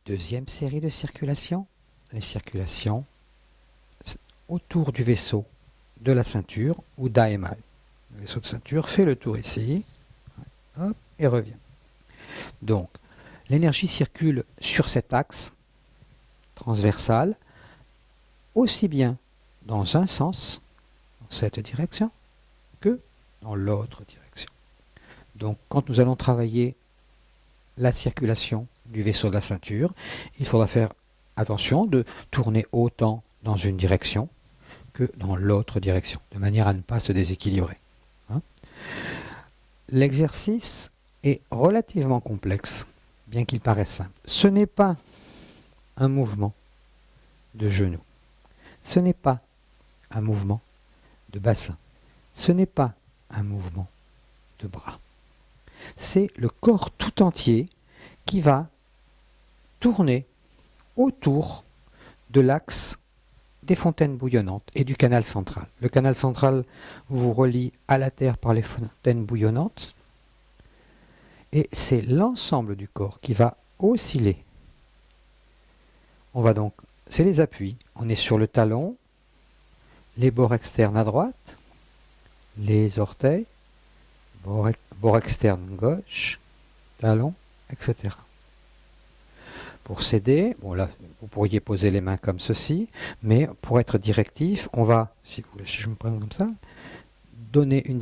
Deuxième série de circulations, les circulations autour du vaisseau de la ceinture ou d'aémal. Le vaisseau de ceinture fait le tour ici, hop, et revient. Donc, l'énergie circule sur cet axe transversal, aussi bien dans un sens, dans cette direction, que dans l'autre direction. Donc, quand nous allons travailler la circulation du vaisseau de la ceinture, il faudra faire attention de tourner autant dans une direction que dans l'autre direction, de manière à ne pas se déséquilibrer. L'exercice est relativement complexe, bien qu'il paraisse simple. Ce n'est pas un mouvement de genou, ce n'est pas un mouvement de bassin, ce n'est pas un mouvement de bras. C'est le corps tout entier qui va tourner autour de l'axe des fontaines bouillonnantes et du canal central. Le canal central vous relie à la Terre par les fontaines bouillonnantes et c'est l'ensemble du corps qui va osciller. On va donc, c'est les appuis, on est sur le talon, les bords externes à droite, les orteils, bord externe gauche, talon, etc. Pour s'aider, bon là, vous pourriez poser les mains comme ceci, mais pour être directif, on va, si vous voulez, si je me prends comme ça, donner une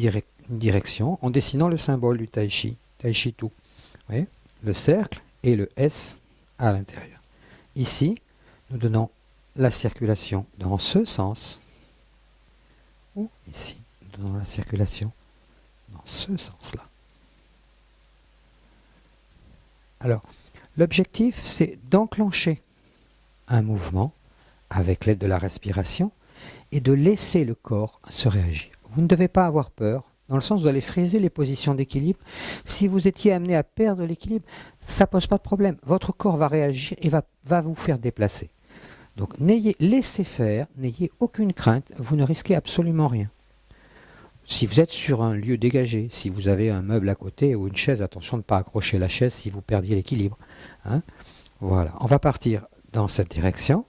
direction en dessinant le symbole du Tai Chi, Tai Chi Tu. Vous voyez, le cercle et le S à l'intérieur. Ici, nous donnons la circulation dans ce sens, ou ici, nous donnons la circulation dans ce sens-là. Alors, l'objectif, c'est d'enclencher un mouvement avec l'aide de la respiration et de laisser le corps se réagir. Vous ne devez pas avoir peur, dans le sens où vous allez friser les positions d'équilibre. Si vous étiez amené à perdre l'équilibre, ça ne pose pas de problème. Votre corps va réagir et va vous faire déplacer. Donc, laissez faire, n'ayez aucune crainte, vous ne risquez absolument rien. Si vous êtes sur un lieu dégagé, si vous avez un meuble à côté ou une chaise, attention de ne pas accrocher la chaise si vous perdiez l'équilibre. Voilà, on va partir dans cette direction.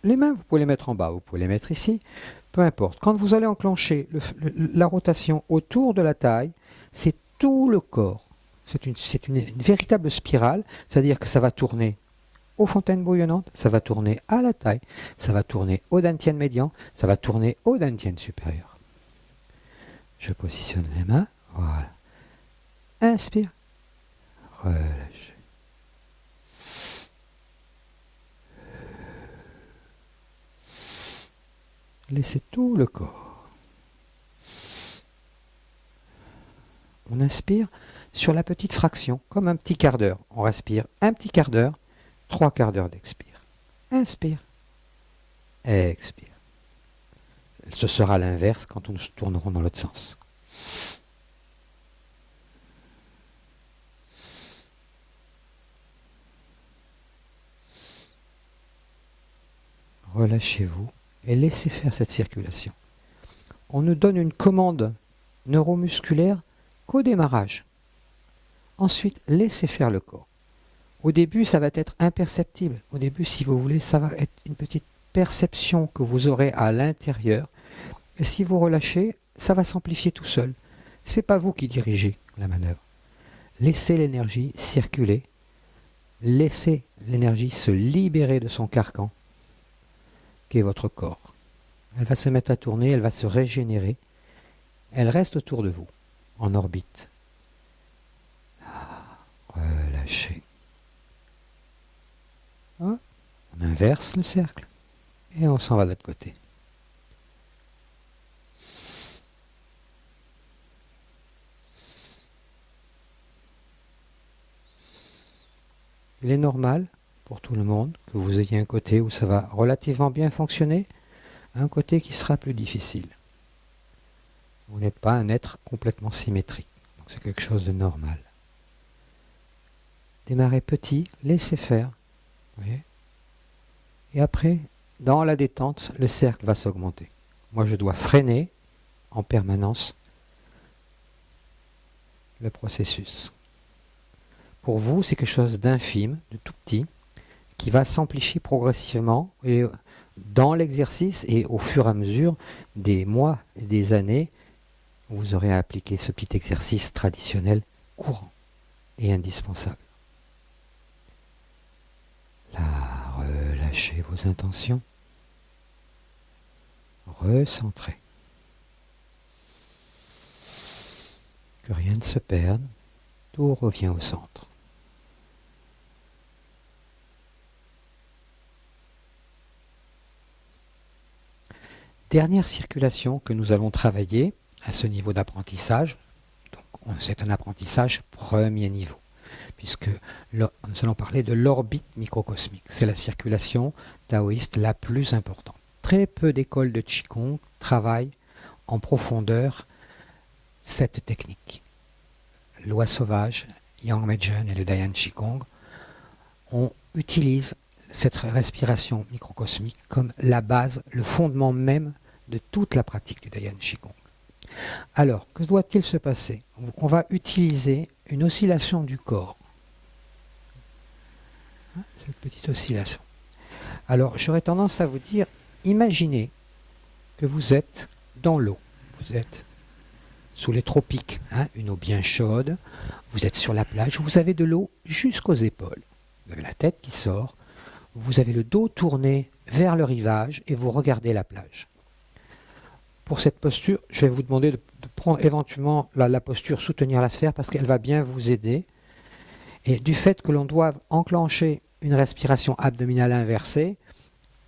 Les mains, vous pouvez les mettre en bas, vous pouvez les mettre ici, peu importe. Quand vous allez enclencher la rotation autour de la taille, c'est tout le corps. C'est une véritable spirale, c'est-à-dire que ça va tourner aux fontaines bouillonnantes, ça va tourner à la taille, ça va tourner au dantian médian, ça va tourner au dantian supérieur. Je positionne les mains, voilà. Inspire, relâche. Laissez tout le corps. On inspire sur la petite fraction, comme un petit quart d'heure. On respire un petit quart d'heure, 3 quarts d'heure d'expire. Inspire, expire. Ce sera l'inverse quand nous tournerons dans l'autre sens. Relâchez-vous et laissez faire cette circulation. On ne donne une commande neuromusculaire qu'au démarrage. Ensuite, laissez faire le corps. Au début, ça va être imperceptible. Au début, si vous voulez, ça va être une petite perception que vous aurez à l'intérieur. Et si vous relâchez, ça va s'amplifier tout seul. Ce n'est pas vous qui dirigez la manœuvre. Laissez l'énergie circuler. Laissez l'énergie se libérer de son carcan, qui est votre corps. Elle va se mettre à tourner, elle va se régénérer. Elle reste autour de vous, en orbite. Relâchez. On inverse le cercle et on s'en va de l'autre côté. Il est normal pour tout le monde que vous ayez un côté où ça va relativement bien fonctionner, un côté qui sera plus difficile. Vous n'êtes pas un être complètement symétrique, donc c'est quelque chose de normal. Démarrez petit, laissez faire. Vous voyez ? Et après, dans la détente, le cercle va s'augmenter. Moi, je dois freiner en permanence le processus Pour vous, c'est quelque chose d'infime, de tout petit, qui va s'amplifier progressivement et dans l'exercice et au fur et à mesure des mois et des années, vous aurez à appliquer ce petit exercice traditionnel courant et indispensable. Là, relâchez vos intentions. Recentrez. Que rien ne se perde, tout revient au centre. Dernière circulation que nous allons travailler à ce niveau d'apprentissage. C'est un apprentissage premier niveau, puisque nous allons parler de l'orbite microcosmique. C'est la circulation taoïste la plus importante. Très peu d'écoles de Qigong travaillent en profondeur cette technique. Loi sauvage, Yang Meizhen et le Dayan Qigong, on utilise cette respiration microcosmique comme la base, le fondement même de toute la pratique du Dayan Qigong. Alors, que doit-il se passer? On va utiliser une oscillation du corps. Cette petite oscillation. Alors, j'aurais tendance à vous dire, imaginez que vous êtes dans l'eau. Vous êtes sous les tropiques, une eau bien chaude. Vous êtes sur la plage, vous avez de l'eau jusqu'aux épaules. Vous avez la tête qui sort. Vous avez le dos tourné vers le rivage et vous regardez la plage. Pour cette posture, je vais vous demander de prendre éventuellement la posture soutenir la sphère parce qu'elle va bien vous aider. Et du fait que l'on doit enclencher une respiration abdominale inversée,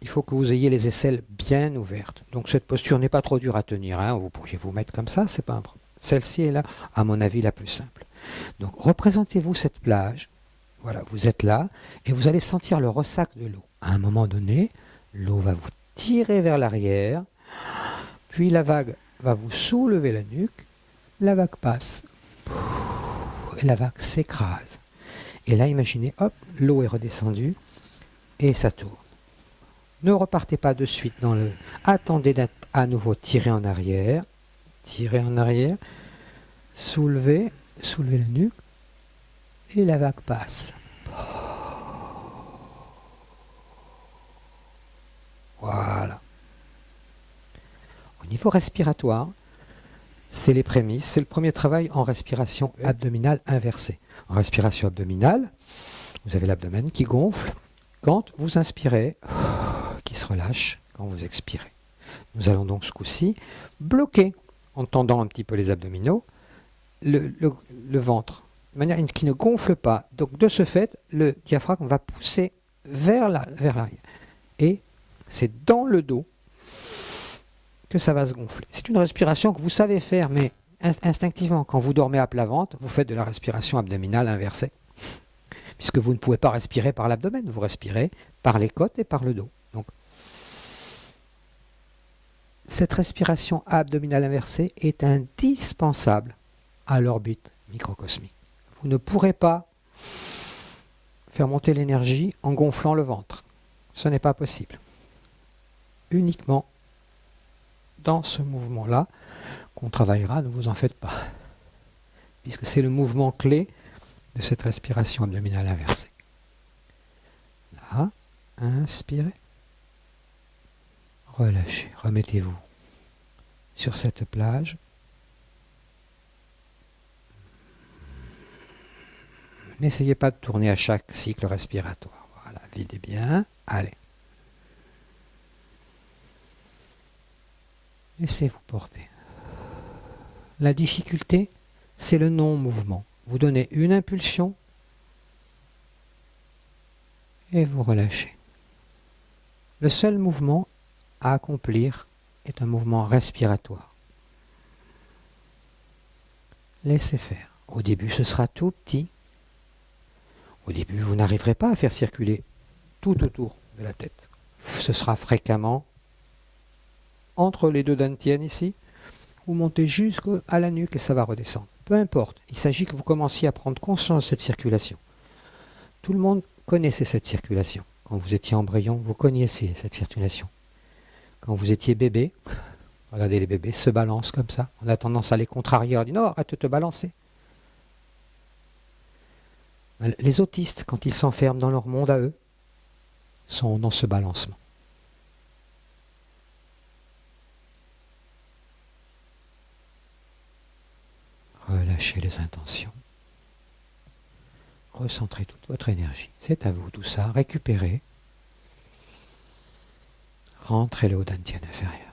il faut que vous ayez les aisselles bien ouvertes. Donc cette posture n'est pas trop dure à tenir. Vous pourriez vous mettre comme ça, c'est pas un problème. Celle-ci est là, à mon avis, la plus simple. Donc représentez-vous cette plage. Voilà, vous êtes là et vous allez sentir le ressac de l'eau. À un moment donné, l'eau va vous tirer vers l'arrière. Puis la vague va vous soulever la nuque, la vague passe, et la vague s'écrase. Et là, imaginez, hop, l'eau est redescendue, et ça tourne. Ne repartez pas de suite dans le... Attendez d'être à nouveau tiré en arrière, soulevez la nuque, et la vague passe. Voilà. Au niveau respiratoire, c'est les prémices, c'est le premier travail en respiration abdominale inversée. En respiration abdominale, vous avez l'abdomen qui gonfle quand vous inspirez, qui se relâche quand vous expirez. Nous allons donc ce coup-ci bloquer, en tendant un petit peu les abdominaux, le ventre, de manière qui ne gonfle pas. Donc de ce fait, le diaphragme va pousser vers l'arrière. Et c'est dans le dos que ça va se gonfler. C'est une respiration que vous savez faire, mais instinctivement, quand vous dormez à plat ventre, vous faites de la respiration abdominale inversée. Puisque vous ne pouvez pas respirer par l'abdomen, vous respirez par les côtes et par le dos. Donc, cette respiration abdominale inversée est indispensable à l'orbite microcosmique. Vous ne pourrez pas faire monter l'énergie en gonflant le ventre. Ce n'est pas possible. Uniquement dans ce mouvement-là qu'on travaillera, ne vous en faites pas, puisque c'est le mouvement clé de cette respiration abdominale inversée. Là, inspirez, relâchez, remettez-vous sur cette plage. N'essayez pas de tourner à chaque cycle respiratoire. Voilà, videz bien, allez. Laissez-vous porter. La difficulté, c'est le non-mouvement. Vous donnez une impulsion et vous relâchez. Le seul mouvement à accomplir est un mouvement respiratoire. Laissez faire. Au début, ce sera tout petit. Au début, vous n'arriverez pas à faire circuler tout autour de la tête. Ce sera fréquemment entre les deux dantiennes ici, vous montez jusqu'à la nuque et ça va redescendre. Peu importe, il s'agit que vous commenciez à prendre conscience de cette circulation. Tout le monde connaissait cette circulation. Quand vous étiez embryon, vous connaissiez cette circulation. Quand vous étiez bébé, regardez les bébés se balancent comme ça. On a tendance à les contrarier, on dit non, arrête de te balancer. Les autistes, quand ils s'enferment dans leur monde à eux, sont dans ce balancement. Relâchez les intentions. Recentrez toute votre énergie. C'est à vous tout ça. Récupérez. Rentrez le haut d'Antien inférieur.